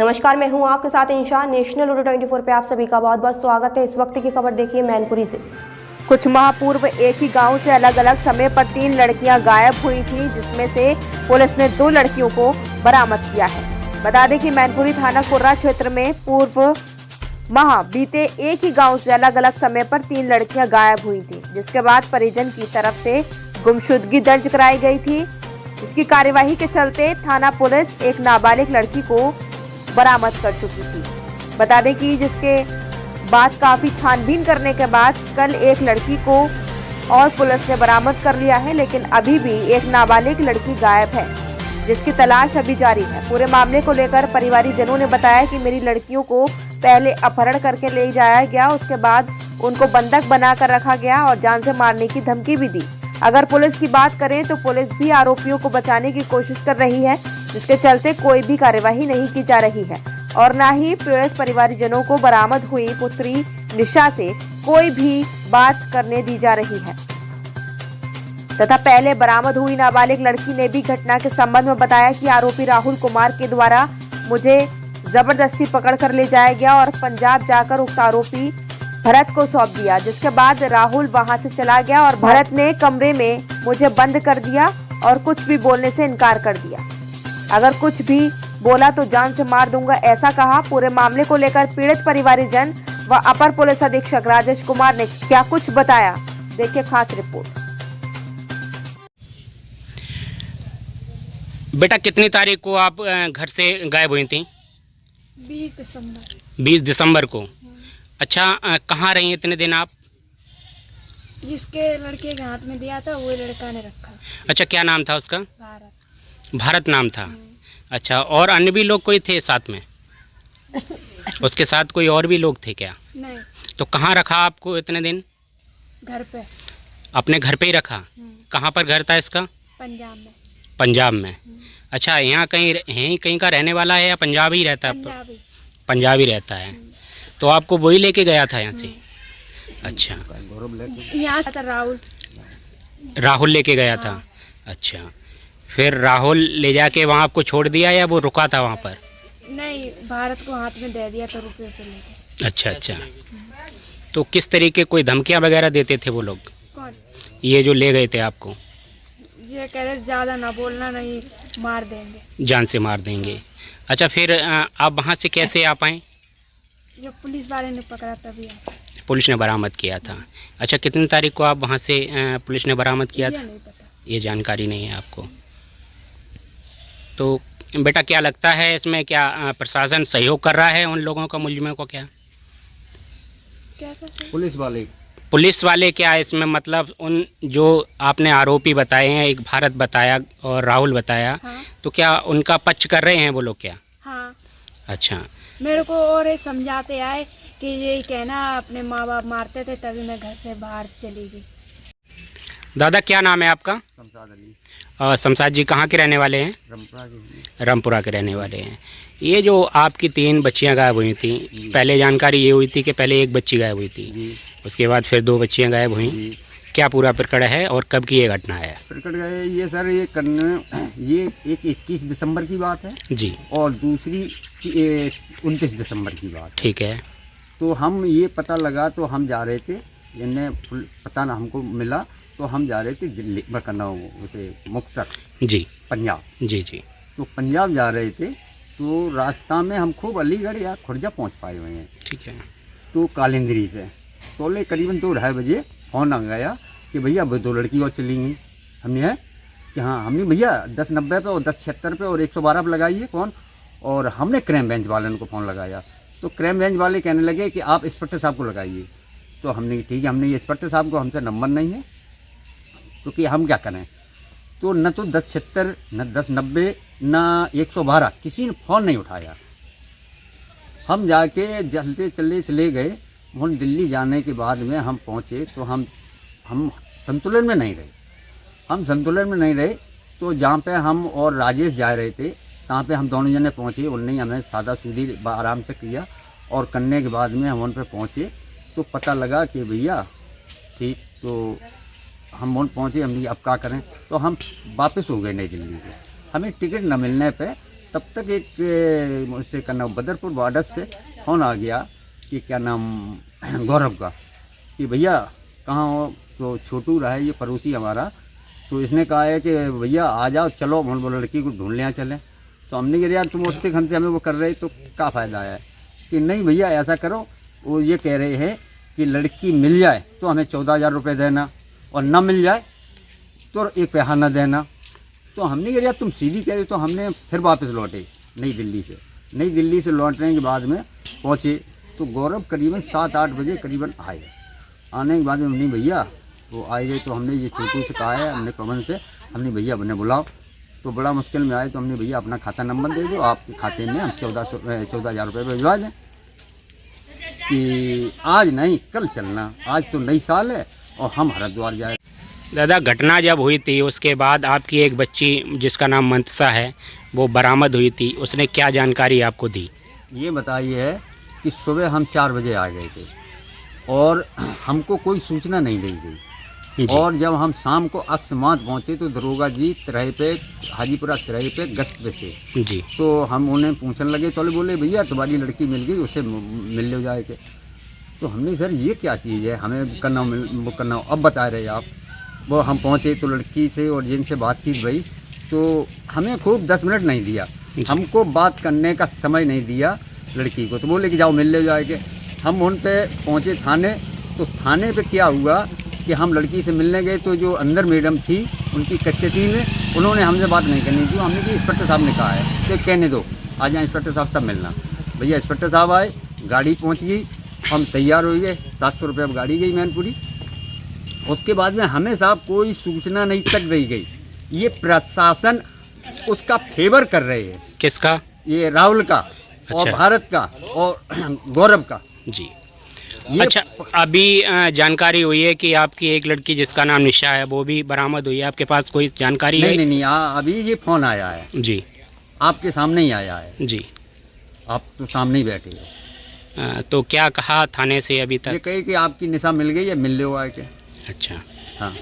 नमस्कार, मैं हूं आपके साथ इंशा। नेशनल लूडो 24 पे आप सभी का बहुत बहुत स्वागत है। इस वक्त की खबर देखिए मैनपुरी से। कुछ माह पूर्व एक ही गांव से अलग अलग समय पर 3 लड़कियां गायब हुई थी, जिसमें से पुलिस ने 2 लड़कियों को बरामद किया है। बता दें कि मैनपुरी थाना कुर्रा क्षेत्र में पूर्व माह बीते एक ही गांव से अलग अलग समय पर 3 लड़कियां गायब हुई थी, जिसके बाद परिजन की तरफ से गुमशुदगी दर्ज कराई गई थी। इसकी कार्यवाही के चलते थाना पुलिस एक नाबालिग लड़की को बरामद कर चुकी थी। बता दें कि जिसके बाद काफी छानबीन करने के बाद कल एक लड़की को और पुलिस ने बरामद कर लिया है, लेकिन अभी भी एक नाबालिग लड़की गायब है, जिसकी तलाश अभी जारी है। पूरे मामले को लेकर परिवारजनों ने बताया कि मेरी लड़कियों को पहले अपहरण करके ले जाया गया, उसके बाद उनको बंधक बनाकर रखा गया और जान से मारने की धमकी भी दी। अगर पुलिस की बात करें तो पुलिस भी आरोपियों को बचाने की कोशिश कर रही है, जिसके चलते कोई भी कार्यवाही नहीं की जा रही है और न ही पीड़ित परिवारजनों को बरामद हुई पुत्री निशा से कोई भी बात करने दी जा रही है। तथा पहले बरामद हुई नाबालिग लड़की ने भी घटना के संबंध में बताया कि आरोपी राहुल कुमार के द्वारा मुझे जबरदस्ती पकड़कर ले जाया गया और पंजाब जाकर उक्त आरोपी भरत को सौंप दिया, जिसके बाद राहुल वहां से चला गया और भरत ने कमरे में मुझे बंद कर दिया और कुछ भी बोलने से इनकार कर दिया। अगर कुछ भी बोला तो जान से मार दूंगा, ऐसा कहा। पूरे मामले को लेकर पीड़ित परिवारजन व अपर पुलिस अधीक्षक राजेश कुमार ने क्या कुछ बताया, देखिए खास रिपोर्ट। बेटा, कितनी तारीख को आप घर से गायब हुई थी? 20 दिसंबर को। अच्छा, कहाँ रही इतने दिन आप? जिसके लड़के के हाथ में दिया था वो लड़का ने रखा। अच्छा, क्या नाम था उसका? भारत। भारत नाम था। अच्छा, और अन्य भी लोग कोई थे साथ में? उसके साथ कोई और भी लोग थे क्या? नहीं। तो कहाँ रखा आपको इतने दिन? घर पे। अपने घर पे ही रखा? कहाँ पर घर था इसका? पंजाब में। पंजाब में। अच्छा, यहाँ कहीं का रहने वाला है या पंजाब ही रहता है? पंजाबी। पंजाबी रहता है। तो आपको वही लेके गया था यहाँ से? अच्छा, यहाँ से राहुल लेके गया था। अच्छा, फिर राहुल ले जाके वहाँ आपको छोड़ दिया या वो रुका था वहाँ पर? नहीं, भारत को हाथ में दे दिया तो रुपये पे लेके। अच्छा अच्छा। तो किस तरीके कोई धमकियाँ वगैरह देते थे वो लोग? कौन? ये जो ले गए थे आपको? ये कह रहे ज़्यादा ना बोलना, नहीं मार देंगे, जान से मार देंगे। अच्छा, फिर आप वहाँ से कैसे आ पाए? जब पुलिस वाले ने पकड़ा तभी आया। पुलिस ने बरामद किया था। अच्छा, कितनी तारीख को आप वहाँ से पुलिस ने बरामद किया था? नहीं पता, ये जानकारी नहीं है आपको। तो बेटा, क्या लगता है इसमें क्या प्रशासन सहयोग कर रहा है उन लोगों का, मुलजिमों को? क्या पुलिस वाले क्या इसमें, मतलब उन जो आपने आरोपी बताए हैं, एक भारत बताया और राहुल बताया, हाँ। तो क्या उनका पक्ष कर रहे हैं वो लोग क्या? हाँ। अच्छा। मेरे को और ये समझाते आए कि ये कहना अपने माँ बाप मारते थे तभी मैं घर से बाहर चली गई। दादा, क्या नाम है आपका? शमशाद अली। शमशाद जी कहाँ के रहने वाले हैं? रामपुरा के रहने वाले हैं। ये जो आपकी 3 बच्चियां गायब हुई थी, पहले जानकारी ये हुई थी कि पहले एक बच्ची गायब हुई थी, उसके बाद फिर 2 बच्चियां गायब हुई। क्या पूरा प्रकरण है और कब की ये घटना है? प्रकट गए ये सर, ये एक 21 दिसंबर की बात है जी, और दूसरी 29 दिसंबर की बात। ठीक है। तो हम ये पता लगा तो हम जा रहे थे, इन्हें पता ना हमको मिला तो हम जा रहे थे दिल्ली उसे मुक्तसर जी, पंजाब। जी जी। तो पंजाब जा रहे थे तो रास्ता में हम खूब अलीगढ़ या खुर्जा पहुंच पाए हुए हैं। ठीक है। तो कालिंद्री से तो करीबन 2-2:30 बजे फ़ोन आ गया कि भैया 2 लड़की और चली गई। हमने है कि हाँ, हमने भैया 1090 पे और 1076 पे और 112 पे लगाइए फ़ोन। और हमने क्राइम बेंच वाले को फ़ोन लगाया तो क्राइम बेंच वाले कहने लगे कि आप इंस्पेक्टर साहब को लगाइए। तो हमने ठीक है, हमने ये इंस्पेक्टर साहब को, हमसे नंबर नहीं है तो कि हम क्या करें। तो न तो 1076 न 1090 न 112 किसी ने फ़ोन नहीं उठाया। हम जाके जल्दी चले गए। हम दिल्ली जाने के बाद में हम पहुँचे तो हम संतुलन में नहीं रहे। हम संतुलन में नहीं रहे तो जहाँ पे हम और राजेश जा रहे थे तहाँ पे हम दोनों जने पहुँचे। उनने हमें सादा सूदी आराम से किया और करने के बाद में हम उन पे पहुँचे तो पता लगा कि भैया ठीक। तो हम उन पहुँचे, हमने अब क्या करें। तो हम वापस हो गए नई दिल्ली को। हमें टिकट न मिलने पे तब तक एक मुझसे का नाम बदरपुर बॉर्डर से फ़ोन आ गया कि क्या नाम गौरव का, कि भैया कहाँ हो। तो छोटू रहा है ये पड़ोसी हमारा, तो इसने कहा है कि भैया आ जाओ, चलो हम वो लड़की को ढूंढ ले चलें। तो हमने कहा यार तुम उतने घंटे हमें वो कर रहे तो क्या फ़ायदा है, कि नहीं भैया ऐसा करो, वो ये कह रहे हैं कि लड़की मिल जाए तो हमें 14,000 रुपये देना, और ना मिल जाए तो एक पैसा न देना। तो हमने कहा यार तुम सीधी कह रहे। तो हमने फिर वापस लौटे नई दिल्ली से लौटने के बाद में पहुँचे तो गौरव करीबन 7-8 बजे करीबन आए। आने के बाद में नहीं भैया वो आए गए। तो हमने ये छोटू से कहा है, हमने पवन से, हमने भैया अपने बुलाओ। तो बड़ा मुश्किल में आए तो हमने भैया अपना खाता नंबर दे दो, आपके खाते में हम 14,000 रुपये भिजवा दें, कि आज नहीं कल चलना, आज तो नई साल है और हम हरिद्वार जाए। दादा घटना जब हुई थी उसके बाद आपकी एक बच्ची जिसका नाम मंतसा है वो बरामद हुई थी, उसने क्या जानकारी आपको दी? ये बताइए है कि सुबह हम 4 बजे आ गए थे और हमको कोई सूचना नहीं दी गई। और जब हम शाम को अक्समात पहुँचे तो दरोगा जी तिराहे पे, हाजीपुरा तिराहे पे गश्त पे थे जी। तो हम उन्हें पूछने लगे तो बोले भैया तुम्हारी लड़की मिल गई, उससे मिल ले जाए थे। तो हमने सर ये क्या चीज़ है, हमें करना वो करना, अब बता रहे आप। वो हम पहुँचे तो लड़की से और जिनसे बातचीत भई तो हमें खूब 10 मिनट नहीं दिया, हमको बात करने का समय नहीं दिया लड़की को। तो बोले कि जाओ मिल ले जाएंगे। हम उन पे पहुँचे थाने, तो थाने पे क्या हुआ कि हम लड़की से मिलने गए तो जो अंदर मैडम थी उनकी कस्टडी में, उन्होंने हमसे बात नहीं करनी थी। हमने कि इंस्पेक्टर साहब ने कहा है तो कहने दो, आ जाए इंस्पेक्टर साहब तब मिलना। भैया इंस्पेक्टर साहब आए, गाड़ी पहुँच गई, हम तैयार हो गए, 700 रुपये अब गाड़ी गई मैनपुरी। उसके बाद में हमें साहब कोई सूचना नहीं तक दी गई। ये प्रशासन उसका फेवर कर रहे हैं। किसका? ये राहुल का और अच्छा। भारत का और गौरव का जी। ये अच्छा, अभी जानकारी हुई है कि आपकी एक लड़की जिसका नाम निशा है वो भी बरामद हुई है, आपके पास कोई जानकारी है? नहीं, अभी ये फ़ोन आया है जी। आपके सामने ही आया है जी। आप तो सामने ही बैठे हो। तो क्या कहा थाने से अभी ये तक? कहे कि आपकी निशा मिल गई है, मिल ले हुआ है के। अच्छा, हाँ,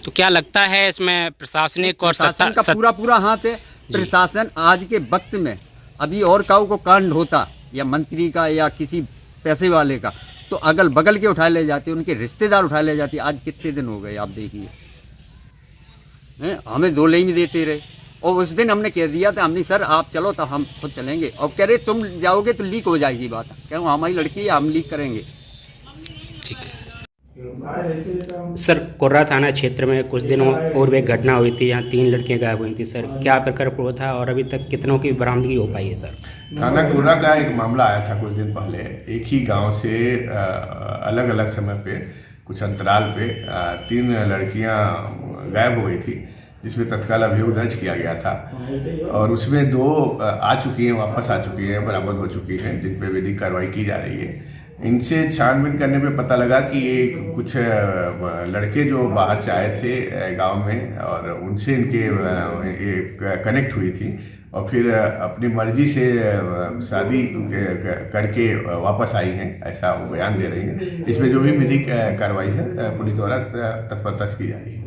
तो क्या लगता है इसमें प्रशासनिक और प्रशासन का पूरा हाथ है। प्रशासन आज के वक्त में अभी और काऊ को कांड होता या मंत्री का या किसी पैसे वाले का तो अगल बगल के उठा ले जाते, उनके रिश्तेदार उठा ले जाते। आज कितने दिन हो गए आप देखिए, हमें 2 लेई में देते रहे। और उस दिन हमने कह दिया था, हमने सर आप चलो तो हम खुद चलेंगे। और कह रहे तुम जाओगे तो लीक हो जाएगी बात। क्यों, हमारी लड़की है, हम लीक करेंगे। ठीक है सर, कोर्रा थाना क्षेत्र में कुछ दिनों पूर्व एक घटना हुई थी, यहाँ 3 लड़कियां गायब हुई थी। सर क्या प्रकरण था और अभी तक कितनों की बरामदगी हो पाई है? सर थाना कोर्रा का एक मामला आया था कुछ दिन पहले। एक ही गांव से अलग अलग समय पे कुछ अंतराल पे 3 लड़कियां गायब हो गई थी, जिसमें तत्काल अभियोग दर्ज किया गया था। और उसमें 2 आ चुकी हैं, वापस आ चुकी हैं, बरामद हो चुकी हैं, जिन पे विधिक कार्रवाई की जा रही है। इनसे छानबीन करने पे पता लगा कि ये कुछ लड़के जो बाहर से आए थे गांव में और उनसे इनके कनेक्ट हुई थी और फिर अपनी मर्जी से शादी करके वापस आई हैं, ऐसा वो बयान दे रही हैं। इसमें जो भी विधिक कार्रवाई है पुलिस द्वारा तत्परता की जा रही है।